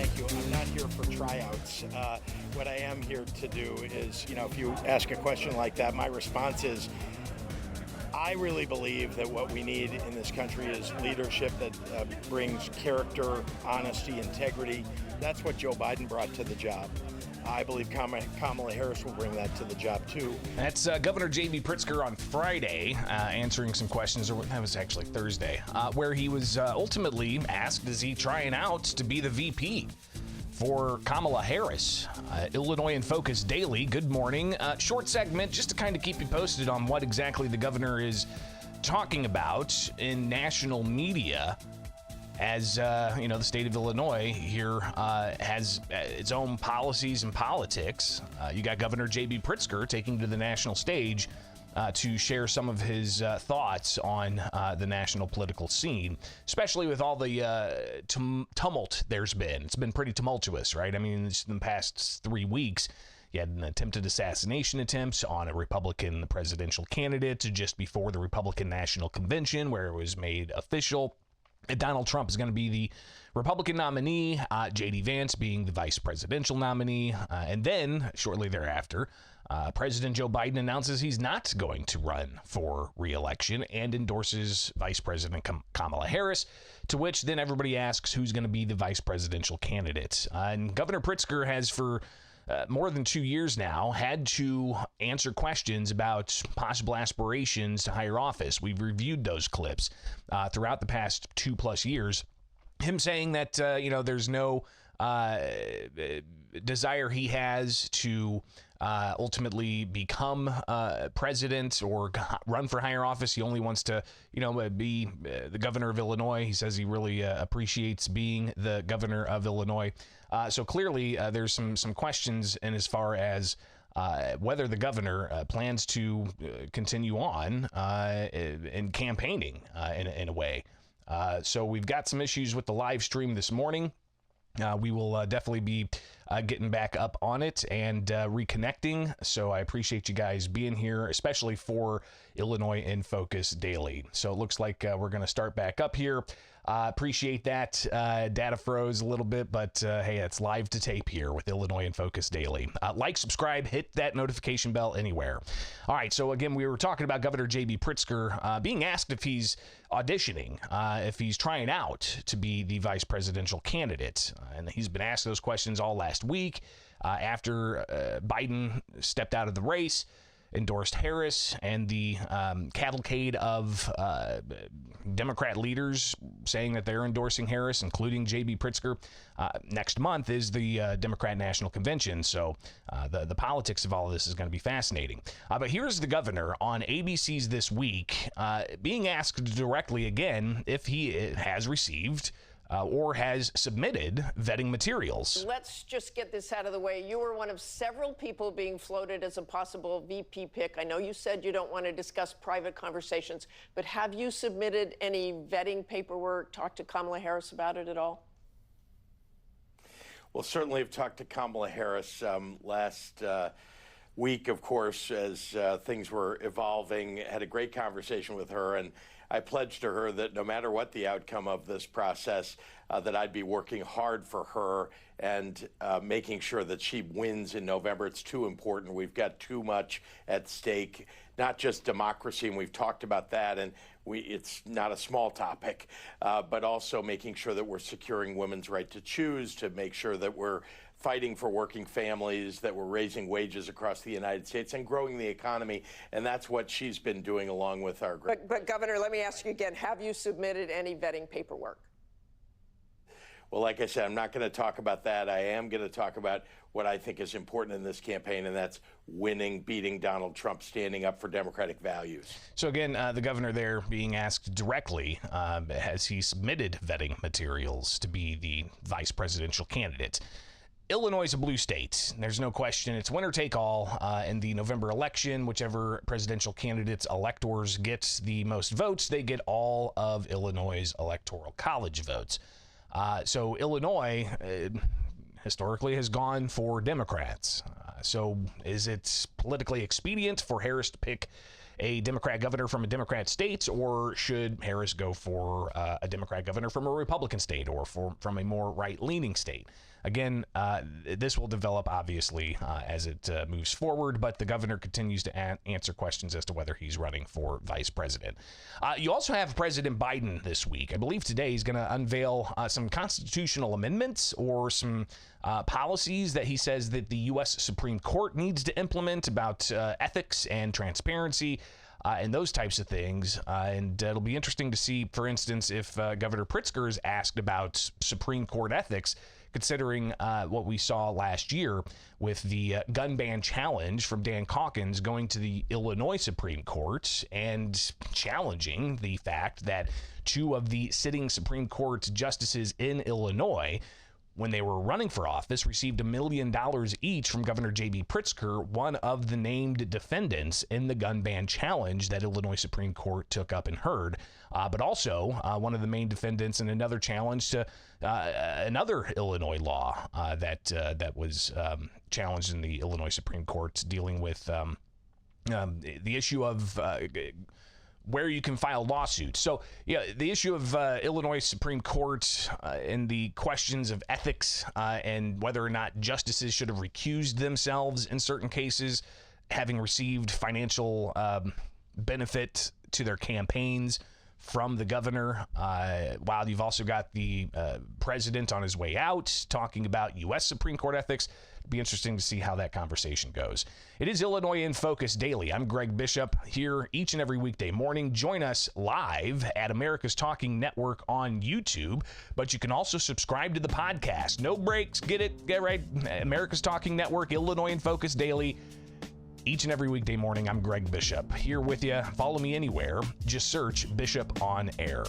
Thank you. I'm not here for tryouts. What I am here to do is, if you ask a question like that, my response is, I really believe that what we need in this country is leadership that brings character, honesty, integrity. That's what Joe Biden brought to the job. I believe Kamala Harris will bring that to the job, too. That's Governor J.B. Pritzker on Friday answering some questions, or that was actually Thursday, where he was ultimately asked, is he trying out to be the VP for Kamala Harris? Illinois in Focus Daily. Good morning. Short segment just to kind of keep you posted on what exactly the governor is talking about in national media. As the state of Illinois here has its own policies and politics. You got Governor J.B. Pritzker taking to the national stage to share some of his thoughts on the national political scene, especially with all the tumult there's been. It's been pretty tumultuous, right? I mean, in the past 3 weeks, you had an attempted assassination attempt on a Republican presidential candidate just before the Republican National Convention, where it was made official Donald Trump is going to be the Republican nominee, J.D. Vance being the vice presidential nominee. And then, shortly thereafter, President Joe Biden announces he's not going to run for re-election and endorses Vice President Kamala Harris, to which then everybody asks who's going to be the vice presidential candidate. And Governor Pritzker has, for more than 2 years now, had to answer questions about possible aspirations to higher office. We've reviewed those clips throughout the past 2+ years. Him saying that, there's no desire he has to ultimately become president or run for higher office. He only wants to, be the governor of Illinois. He says he really appreciates being the governor of Illinois. So clearly there's some questions in as far as whether the governor plans to continue on in campaigning in a way. So we've got some issues with the live stream this morning. We will definitely be getting back up on it and reconnecting. So I appreciate you guys being here, especially for Illinois in Focus Daily. So it looks like we're going to start back up here. Appreciate that. Data froze a little bit, but hey, it's live to tape here with Illinois in Focus Daily. Like, subscribe, hit that notification bell anywhere. All right. So again, we were talking about Governor J.B. Pritzker being asked if he's auditioning, if he's trying out to be the vice presidential candidate. And he's been asked those questions all last week after Biden stepped out of the race, endorsed Harris, and the cavalcade of Democrat leaders saying that they're endorsing Harris, including J.B. Pritzker. Next month is the Democrat National Convention, so the politics of all of this is going to be fascinating. But here's the governor on ABC's This Week being asked directly again if he has received or has submitted vetting materials. Let's just get this out of the way. You were one of several people being floated as a possible VP pick. I know you said you don't want to discuss private conversations, but have you submitted any vetting paperwork, talked to Kamala Harris about it at all? Well, certainly I've talked to Kamala Harris last week, of course, as things were evolving. Had a great conversation with her, and I pledged to her that no matter what the outcome of this process, that I'd be working hard for her and making sure that she wins in November. It's too important. We've got too much at stake, not just democracy, and we've talked about that, and it's not a small topic, but also making sure that we're securing women's right to choose, to make sure that we're fighting for working families, that we're raising wages across the United States and growing the economy. And that's what she's been doing along with our group. But Governor, let me ask you again, have you submitted any vetting paperwork? Well, like I said, I'm not going to talk about that. I am going to talk about what I think is important in this campaign, and that's winning, beating Donald Trump, standing up for democratic values. So again, the governor there being asked directly, has he submitted vetting materials to be the vice presidential candidate? Illinois is a blue state. There's no question. It's winner take all in the November election. Whichever presidential candidates, electors get the most votes, they get all of Illinois' electoral college votes. So Illinois historically has gone for Democrats. So is it politically expedient for Harris to pick a Democrat governor from a Democrat state, or should Harris go for a Democrat governor from a Republican state or from a more right-leaning state? Again, this will develop, obviously, as it moves forward, but the governor continues to answer questions as to whether he's running for vice president. You also have President Biden this week. I believe today he's going to unveil some constitutional amendments or some policies that he says that the U.S. Supreme Court needs to implement about ethics and transparency. And those types of things. And it'll be interesting to see, for instance, if Governor Pritzker is asked about Supreme Court ethics, considering what we saw last year with the gun ban challenge from Dan Calkins going to the Illinois Supreme Court and challenging the fact that two of the sitting Supreme Court justices in Illinois, when they were running for office, received $1 million each from Governor J.B. Pritzker, one of the named defendants in the gun ban challenge that Illinois Supreme Court took up and heard, but also one of the main defendants in another challenge to another Illinois law that was challenged in the Illinois Supreme Court, dealing with the issue of where you can file lawsuits. So, yeah, the issue of Illinois Supreme Court and the questions of ethics and whether or not justices should have recused themselves in certain cases, having received financial benefit to their campaigns from the governor, while you've also got the president on his way out talking about U.S. Supreme Court ethics. It'd be interesting to see how that conversation goes. It is Illinois in Focus Daily. I'm Greg Bishop, here each and every weekday morning. Join us live at America's Talking Network on YouTube, but you can also subscribe to the podcast. No breaks, get right. America's Talking Network, Illinois in Focus Daily. Each and every weekday morning, I'm Greg Bishop, here with you. Follow me anywhere. Just search Bishop on Air.